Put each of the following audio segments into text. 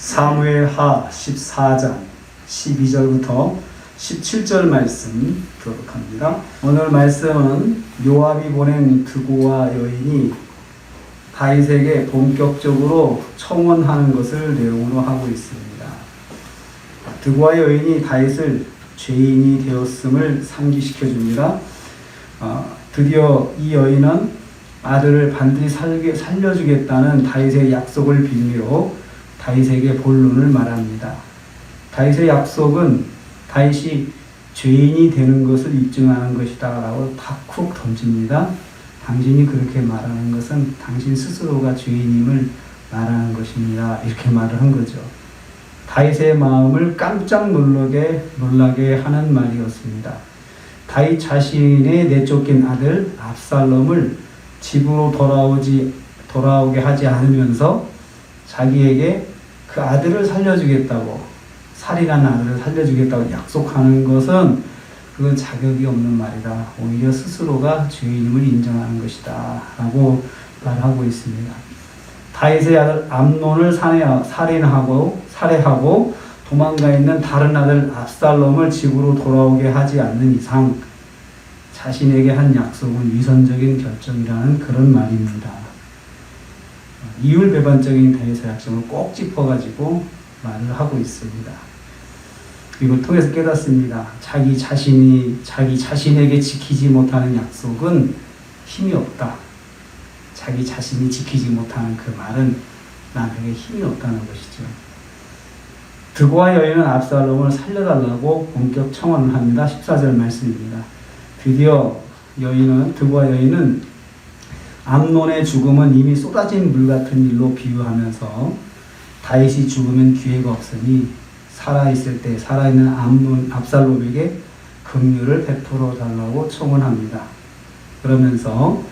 사무엘하 14장 12절부터 17절 말씀 교독합니다. 오늘 말씀은 요압이 보낸 드고와 여인이 다윗에게 본격적으로 청원하는 것을 내용으로 하고 있습니다. 드고와 여인이 다윗을 죄인이 되었음을 상기시켜 줍니다. 드디어 이 여인은 아들을 반드시 살려주겠다는 다윗의 약속을 빌미로 다윗에게 본론을 말합니다. 다윗의 약속은 다윗이 죄인이 되는 것을 입증하는 것이다 라고 탁쿡 던집니다. 당신이 그렇게 말하는 것은 당신 스스로가 죄인임을 말하는 것입니다. 이렇게 말을 한 거죠. 다윗의 마음을 깜짝 놀라게 하는 말이었습니다. 다윗 자신의 내쫓긴 아들 압살롬을 집으로 돌아오게 하지 않으면서 자기에게 그 아들을 살려주겠다고, 살인한 아들을 살려주겠다고 약속하는 것은 그건 자격이 없는 말이다. 오히려 스스로가 죄인임을 인정하는 것이다 라고 말하고 있습니다. 다윗의 아들 암논을 살해하고 도망가 있는 다른 아들 압살롬을 집으로 돌아오게 하지 않는 이상 자신에게 한 약속은 위선적인 결정이라는 그런 말입니다. 이율배반적인 다윗의 약속을 꼭 짚어가지고 말을 하고 있습니다. 이걸 통해서 깨닫습니다. 자기 자신에게 지키지 못하는 약속은 힘이 없다. 자기 자신이 지키지 못하는 그 말은 남에게 힘이 없다는 것이죠. 드고와 여인은 압살롬을 살려달라고 본격 청원을 합니다. 14절 말씀입니다. 드디어 드고와 여인은 암논의 죽음은 이미 쏟아진 물 같은 일로 비유하면서 다윗이 죽으면 기회가 없으니 살아있을 때 살아있는 압살롬에게 긍휼을 베풀어 달라고 청원합니다. 그러면서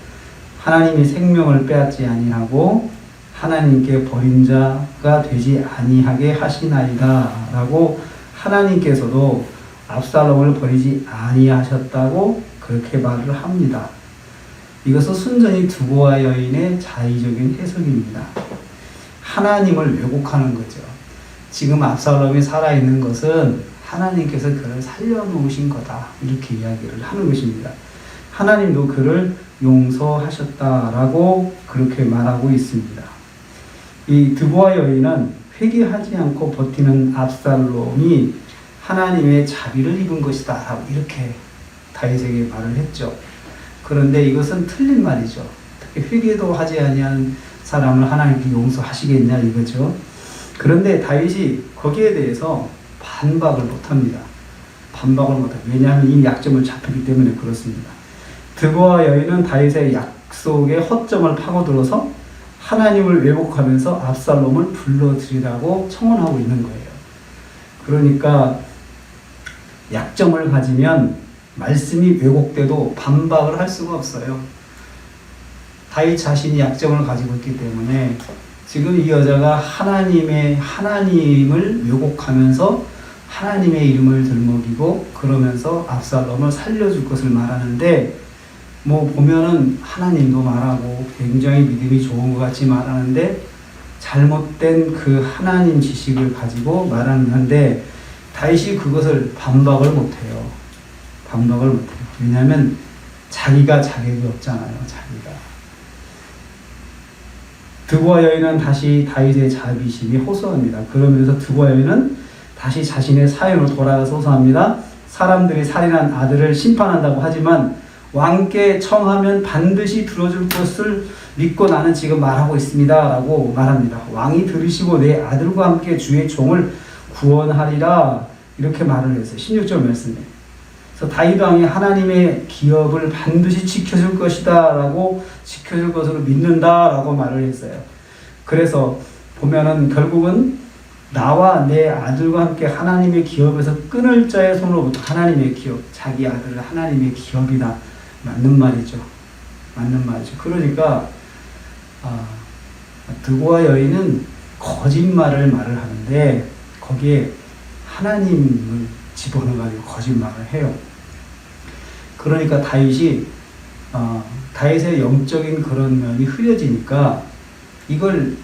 하나님이 생명을 빼앗지 아니하고 하나님께 버린 자가 되지 아니하게 하시나이다 라고 하나님께서도 압살롬을 버리지 아니하셨다고 그렇게 말을 합니다. 이것은 순전히 드고와 여인의 자의적인 해석입니다. 하나님을 왜곡하는 거죠. 지금 압살롬이 살아있는 것은 하나님께서 그를 살려놓으신 거다. 이렇게 이야기를 하는 것입니다. 하나님도 그를 용서하셨다라고 그렇게 말하고 있습니다. 이 드고와 여인은 회개하지 않고 버티는 압살롬이 하나님의 자비를 입은 것이다 라고 이렇게 다윗에게 말을 했죠. 그런데 이것은 틀린 말이죠. 특히 회개도 하지 아니한 사람을 하나님께 용서하시겠냐 이거죠. 그런데 다윗이 거기에 대해서 반박을 못합니다. 왜냐하면 이 약점을 잡히기 때문에 그렇습니다. 드고와 여인은 다윗의 약속의 허점을 파고들어서 하나님을 왜곡하면서 압살롬을 불러들이라고 청원하고 있는 거예요. 그러니까 약점을 가지면 말씀이 왜곡돼도 반박을 할 수가 없어요. 다윗 자신이 약점을 가지고 있기 때문에 지금 이 여자가 하나님을 왜곡하면서 하나님의 이름을 들먹이고 그러면서 압살롬을 살려줄 것을 말하는데 보면은 하나님도 말하고 굉장히 믿음이 좋은 것 같이 말하는데 잘못된 그 하나님 지식을 가지고 말하는데 다윗이 그것을 반박을 못해요. 왜냐하면 자기가 자격이 없잖아요. 드고와 여인은 다시 다윗의 자비심이 호소합니다. 그러면서 드고와 여인은 다시 자신의 사연으로 돌아가서 호소합니다. 사람들이 살인한 아들을 심판한다고 하지만 왕께 청하면 반드시 들어줄 것을 믿고 나는 지금 말하고 있습니다 라고 말합니다. 왕이 들으시고 내 아들과 함께 주의 종을 구원하리라 이렇게 말을 했어요. 16절 말씀에. 그래서 다윗 왕이 하나님의 기업을 반드시 지켜줄 것이다 라고 지켜줄 것으로 믿는다 라고 말을 했어요. 그래서 보면은 결국은 나와 내 아들과 함께 하나님의 기업에서 끊을 자의 손으로부터 하나님의 기업, 자기 아들을 하나님의 기업이다. 맞는 말이죠. 그러니까 드고와 여인은 거짓말을 말을 하는데 거기에 하나님을 집어넣어가지고 거짓말을 해요. 그러니까 다윗의 영적인 그런 면이 흐려지니까 이걸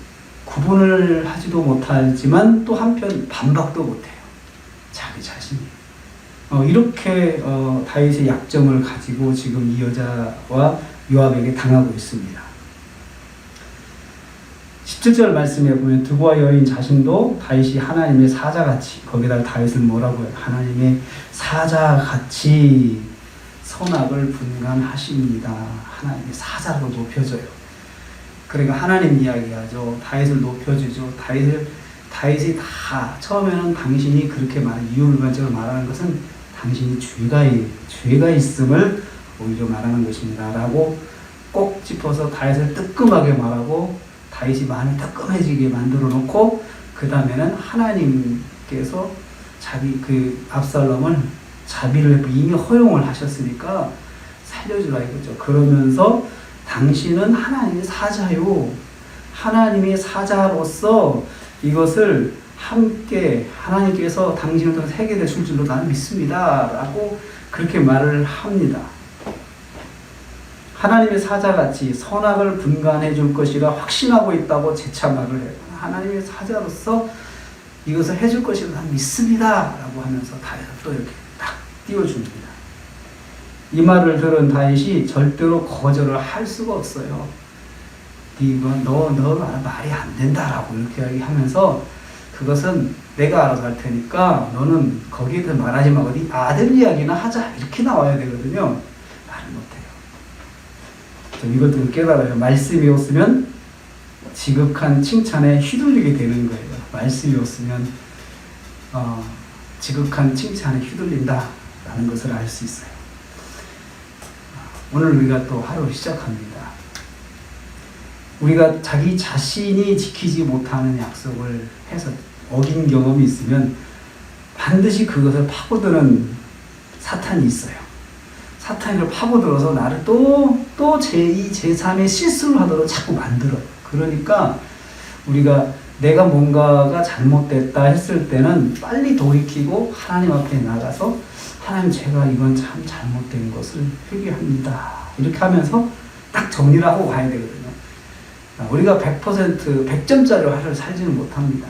구분을 하지도 못하지만 또 한편 반박도 못해요. 자기 자신이. 이렇게 다윗의 약점을 가지고 지금 이 여자와 요압에게 당하고 있습니다. 17절 말씀에 보면 드보아 여인 자신도 다윗이 하나님의 사자같이, 거기다 다윗은 뭐라고 해요? 하나님의 사자같이 선악을 분간하십니다. 하나님의 사자로 높여줘요. 그러니까 하나님 이야기하죠. 다윗을 높여주죠. 다윗이 다 처음에는 당신이 그렇게 이유를 말하는 것은 당신이 죄가 있음을 오히려 말하는 것입니다. 라고 꼭 짚어서 다윗을 뜨끔하게 말하고 다윗이 마음이 뜨끔해지게 만들어 놓고 그 다음에는 하나님께서 자기 압살롬을 자비를 이미 허용을 하셨으니까 살려주라 이거죠. 그러면서 당신은 하나님의 사자요. 하나님의 사자로서 이것을 함께 하나님께서 당신을 통해서 해결해 줄 줄로 나는 믿습니다. 라고 그렇게 말을 합니다. 하나님의 사자같이 선악을 분간해 줄 것이라 확신하고 있다고 재차 말을 해요. 하나님의 사자로서 이것을 해줄 것이라 나는 믿습니다. 라고 하면서 다윗을 또 이렇게 딱 띄워줍니다. 이 말을 들은 다윗이 절대로 거절을 할 수가 없어요. 너 말이 안 된다라고 이렇게 하면서 그것은 내가 알아서 할 테니까 너는 거기에 대해 말하지 말고 네 아들 이야기나 하자 이렇게 나와야 되거든요. 말을 못해요. 이것도 깨달아요. 말씀이 없으면 지극한 칭찬에 휘둘리게 되는 거예요. 말씀이 없으면 지극한 칭찬에 휘둘린다라는 것을 알 수 있어요. 오늘 우리가 또 하루 시작합니다. 우리가 자기 자신이 지키지 못하는 약속을 해서 어긴 경험이 있으면 반드시 그것을 파고드는 사탄이 있어요. 사탄이 그걸 파고들어서 나를 또 제2, 제3의 실수를 하도록 자꾸 만들어요. 그러니까 우리가 내가 뭔가가 잘못됐다 했을 때는 빨리 돌이키고 하나님 앞에 나가서 하나님 제가 이건 참 잘못된 것을 회개합니다. 이렇게 하면서 딱 정리를 하고 가야 되거든요. 우리가 100점짜리 하루를 살지는 못합니다.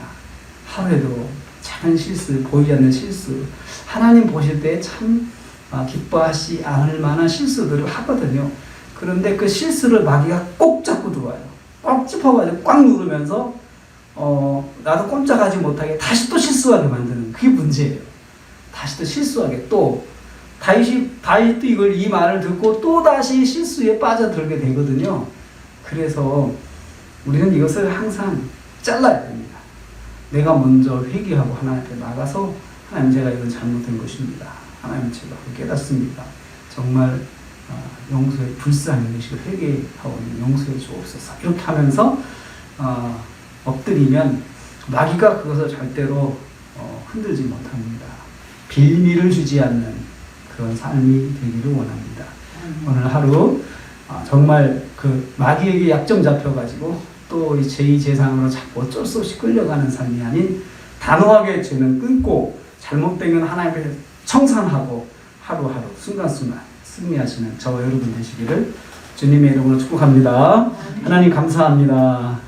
하루에도 작은 실수, 보이지 않는 실수, 하나님 보실 때 참 기뻐하시 않을 만한 실수들을 하거든요. 그런데 그 실수를 마귀가 꼭 잡고 들어와요. 꽉 짚어가지고 꽉 누르면서 나도 꼼짝하지 못하게 다시 또 실수하게 만드는 그게 문제예요. 다시 또 실수하게 또 다윗도 이 말을 듣고 또 다시 실수에 빠져들게 되거든요. 그래서 우리는 이것을 항상 잘라야 됩니다. 내가 먼저 회개하고 하나님 앞에 나가서 하나님 제가 이건 잘못된 것입니다. 하나님 제가 깨닫습니다. 정말 용서에 불쌍한 의식을 회개하고 용서해 주옵소서. 이렇게 하면서 엎드리면 마귀가 그것을 절대로 흔들지 못합니다. 빌미를 주지 않는 그런 삶이 되기를 원합니다. 오늘 하루 정말 그 마귀에게 약점 잡혀가지고 또 제2, 제3으로 자꾸 어쩔 수 없이 끌려가는 삶이 아닌 단호하게 죄는 끊고 잘못된 건 하나님께 청산하고 하루하루 순간순간 승리하시는 저와 여러분 되시기를 주님의 이름으로 축복합니다. 하나님 감사합니다.